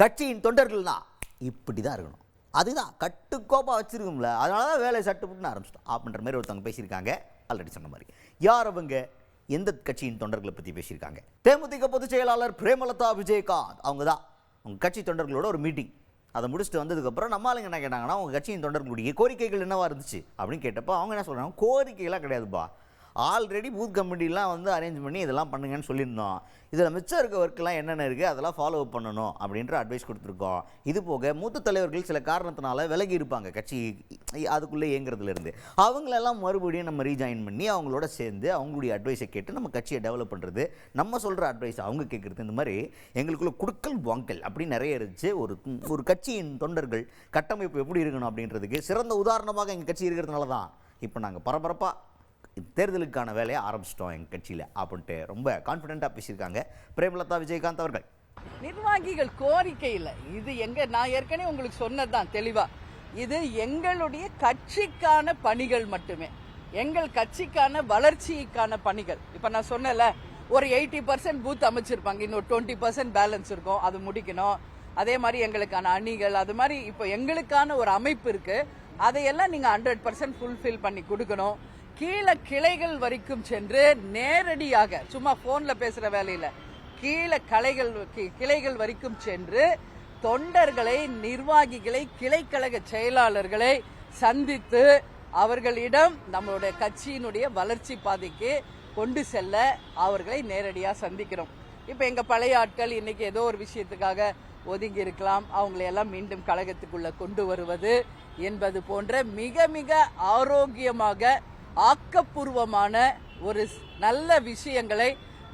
கட்சியின் தொண்டர்கள்னா இப்படி தான் இருக்கணும், அதுதான் கட்டுக்கோப்பாக வச்சுருக்கோம்ல, அதனால தான் வேலையை சட்டுப்புட்டுன்னு ஆரம்பிச்சிட்டோம் அப்படின்ற மாதிரி ஒருத்தவங்க பேசியிருக்காங்க. ஆல்ரெடி சொன்ன மாதிரி யார் அவங்க, எந்த கட்சியின் தொண்டர்களை பற்றி பேசியிருக்காங்க? தேமுதிக பொதுச் செயலாளர் பிரேமலதா விஜயகாந்த் அவங்க தான். அவங்க கட்சி தொண்டர்களோட ஒரு மீட்டிங், அதை முடிச்சுட்டு வந்ததுக்கப்புறம் நம்ம ஆளுங்க என்ன கேட்டாங்கன்னா, அவங்க கட்சியின் தொண்டர்களுடைய கோரிக்கைகள் என்னவா இருந்துச்சு அப்படின்னு கேட்டப்போ அவங்க என்ன சொல்கிறாங்க, கோரிக்கையெல்லாம் கிடையாதுப்பா, ஆல்ரெடி பூத் கமிட்டிலாம் வந்து அரேஞ்ச் பண்ணி இதெல்லாம் பண்ணுங்கன்னு சொல்லியிருந்தோம், இதில் மிச்சம் இருக்க ஒர்க்கெலாம் என்னென்ன இருக்குது அதெல்லாம் ஃபாலோ அப் பண்ணணும் அப்படின்ற அட்வைஸ் கொடுத்துருக்கோம். இது போக மூத்த தலைவர்கள் சில காரணத்தினால விலகி இருப்பாங்க கட்சி அதுக்குள்ளே இயங்குறதுலேருந்து, அவங்களெல்லாம் மறுபடியும் நம்ம ரீஜாயின் பண்ணி அவங்களோட சேர்ந்து அவங்களுடைய அட்வைஸை கேட்டு நம்ம கட்சியை டெவலப் பண்ணுறது, நம்ம சொல்கிற அட்வைஸ் அவங்க கேட்குறது, இந்த மாதிரி எங்களுக்குள்ள குடுக்கல் வாங்கல் அப்படி நிறைய இருந்துச்சு. ஒரு கட்சியின் தொண்டர்கள் கட்டமைப்பு எப்படி இருக்கணும் அப்படின்றதுக்கு சிறந்த உதாரணமாக எங்கள் கட்சி இருக்கிறதுனால தான் இப்போ நாங்கள் பரபரப்பாக தேர்தலுக்கான வேலையை ஆரம்பிச்சிட்டோம் எங்கள் கட்சியில் அப்படின்ட்டு ரொம்ப கான்ஃபிடென்ட்டாக பேசியிருக்காங்க பிரேமலதா விஜயகாந்த் அவர்கள். நிர்வாகிகள் கோரிக்கை இல்லை, இது நான் ஏற்கனவே உங்களுக்கு சொன்னதுதான் தெளிவா, இது எங்களுடைய கட்சிக்கான பணிகள் மட்டுமே, எங்கள் கட்சிக்கான வளர்ச்சிக்கான பணிகள். இப்ப நான் சொன்னல, ஒரு 80% பூத் அமைச்சிருப்பாங்க, இன்னொரு 20% பேலன்ஸ் இருக்கும், அது முடிக்கணும். அதே மாதிரி எங்களுக்கான அணிகள், அது மாதிரி இப்போ எங்களுக்கான ஒரு அமைப்பு இருக்கு, அதையெல்லாம் நீங்க 100% ஃபுல்ஃபில் பண்ணி கொடுக்கணும். கீழே கிளைகள் வரைக்கும் சென்று நேரடியாக, சும்மா போன்ல பேசுற வேலையில, கீழே கிளைகள் வரைக்கும் சென்று தொண்டர்களை, நிர்வாகிகளை, கிளைக்கழக செயலாளர்களை சந்தித்து அவர்களிடம் நம்மளுடைய கட்சியினுடைய வளர்ச்சி பாதைக்கு கொண்டு செல்ல அவர்களை நேரடியா சந்திக்கிறோம். இப்ப எங்க பழைய ஆட்கள் இன்னைக்கு ஏதோ ஒரு விஷயத்துக்காக ஒதுங்கி இருக்கலாம், அவங்களையெல்லாம் மீண்டும் கழகத்துக்குள்ள கொண்டு வருவது என்பது போன்ற மிக மிக ஆரோக்கியமாக ஆக்கப்பூர்வமான ஒரு நல்ல விஷயங்களை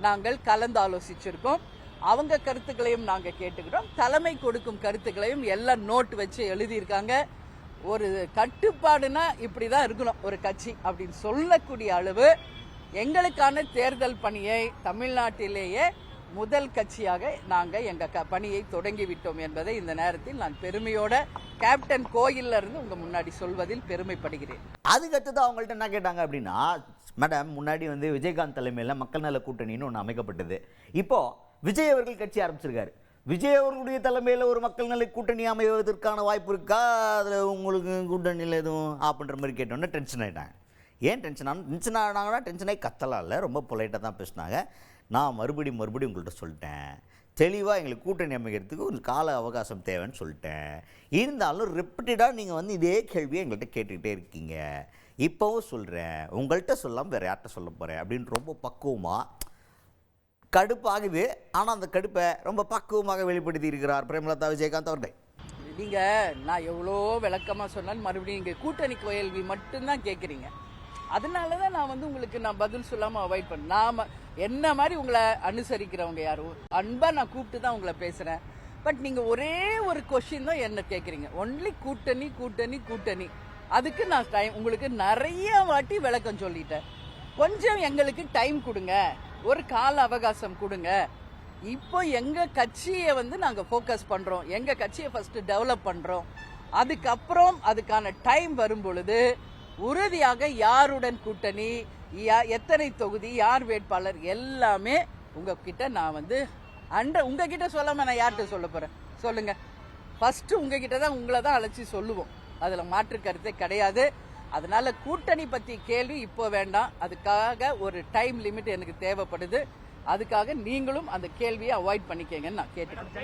நாங்கள் கலந்து ஆலோசிச்சிருக்கோம். அவங்க கருத்துக்களையும் நாங்க கேட்டுக்கிறோம், தலைமை கொடுக்கும் கருத்துக்களையும் எல்லாம் நோட் வச்சு எழுதியிருக்காங்க. ஒரு கட்டுப்பாடுனா இப்படிதான் இருக்கணும் ஒரு கட்சி அப்படின்னு சொல்லக்கூடிய அளவு எங்களுக்கான தேர்தல் பணியை தமிழ்நாட்டிலேயே முதல் கட்சியாக நாங்க எங்க பணியை தொடங்கிவிட்டோம் என்பதை இந்த நேரத்தில் நான் பெருமையோட கேப்டன் கோயில்ல இருந்து உங்க முன்னாடி சொல்வதில் பெருமைப்படுகிறேன். அதுக்கடுத்து அவங்கள்ட்ட என்ன கேட்டாங்க அப்படின்னா, மேடம் முன்னாடி வந்து விஜயகாந்த் தலைமையில் மக்கள் நல கூட்டணின்னு ஒன்று அமைக்கப்பட்டது, இப்போ விஜய் அவர்கள் கட்சி ஆரம்பிச்சிருக்காரு, விஜய் அவர்களுடைய தலைமையில் ஒரு மக்கள் நல கூட்டணி அமைவதற்கான வாய்ப்பு இருக்கா, அதில் உங்களுக்கு கூட்டணியில் எதுவும் அப்படின்ற மாதிரி கேட்டோன்னே டென்ஷன் ஆகிட்டாங்க. ஏன் டென்ஷன் ஆனாங்கன்னா டென்ஷனாகி கத்தலாம் இல்லை, ரொம்ப பொலைட்டாக தான் பேசினாங்க. நான் மறுபடியும் உங்கள்கிட்ட சொல்லிட்டேன், தெளிவாக எங்களுக்கு கூட்டணி அமைக்கிறதுக்கு ஒரு கால அவகாசம் தேவைன்னு சொல்லிட்டேன். இருந்தாலும் ரிப்பீட்டடாக நீங்கள் வந்து இதே கேள்வியை எங்கள்கிட்ட கேட்டுக்கிட்டே இருக்கீங்க, இப்போவும் சொல்கிறேன், உங்கள்கிட்ட சொல்லாமல் வேறு யார்கிட்ட சொல்ல போகிறேன் அப்படின்னு ரொம்ப பக்குவமாக, கடுப்பாகுது ஆனால் அந்த கடுப்பை ரொம்ப பக்குவமாக வெளிப்படுத்தி இருக்கிறார் பிரேமலதா விஜயகாந்த் அவர்கள். நீங்கள் நான் எவ்வளோ விளக்கமாக சொன்னாலும் மறுபடியும் இங்கே கூட்டணி கேள்வி மட்டும்தான் கேட்குறீங்க, அதனால தான் நான் வந்து உங்களுக்கு நான் பதில் சொல்லாமல் அவாய்ட் பண்ணேன். நாம் என்ன மாதிரி உங்களை அனுசரிக்கிறவங்க யாரும் அன்பா நான் கூப்பிட்டு தான் உங்களை பேசுகிறேன். பட் நீங்கள் ஒரே ஒரு கொஸ்டின் தான் என்ன கேட்குறீங்க, ஒன்லி கூட்டணி கூட்டணி கூட்டணி. அதுக்கு நான் டைம் உங்களுக்கு நிறைய வாட்டி விளக்கம் சொல்லிட்டேன். கொஞ்சம் எங்களுக்கு டைம் கொடுங்க, ஒரு கால அவகாசம் கொடுங்க. இப்போ எங்கள் கட்சியை வந்து நாங்கள் ஃபோக்கஸ் பண்ணுறோம், எங்கள் கட்சியை ஃபர்ஸ்ட் டெவலப் பண்ணுறோம், அதுக்கப்புறம் அதுக்கான டைம் வரும் பொழுது உறுதியாக யாருடன் கூட்டணி, எத்தனை தொகுதி, யார் வேட்பாளர் எல்லாமே உங்ககிட்ட நான் வந்து உங்ககிட்ட சொல்லாம நான் யார்கிட்ட சொல்ல போறேன் சொல்லுங்க. ஃபர்ஸ்ட் உங்ககிட்ட தான், உங்களை தான் அழைச்சி சொல்லுவோம், அதுல மாற்று கருத்தே கிடையாது. அதனால கூட்டணி பத்தி கேள்வி இப்போ வேண்டாம், அதுக்காக ஒரு டைம் லிமிட் எனக்கு தேவைப்படுது, அதுக்காக நீங்களும் அந்த கேள்வியை அவாய்ட் பண்ணிக்கங்கன்னு நான் கேட்டுக்கிறேன்.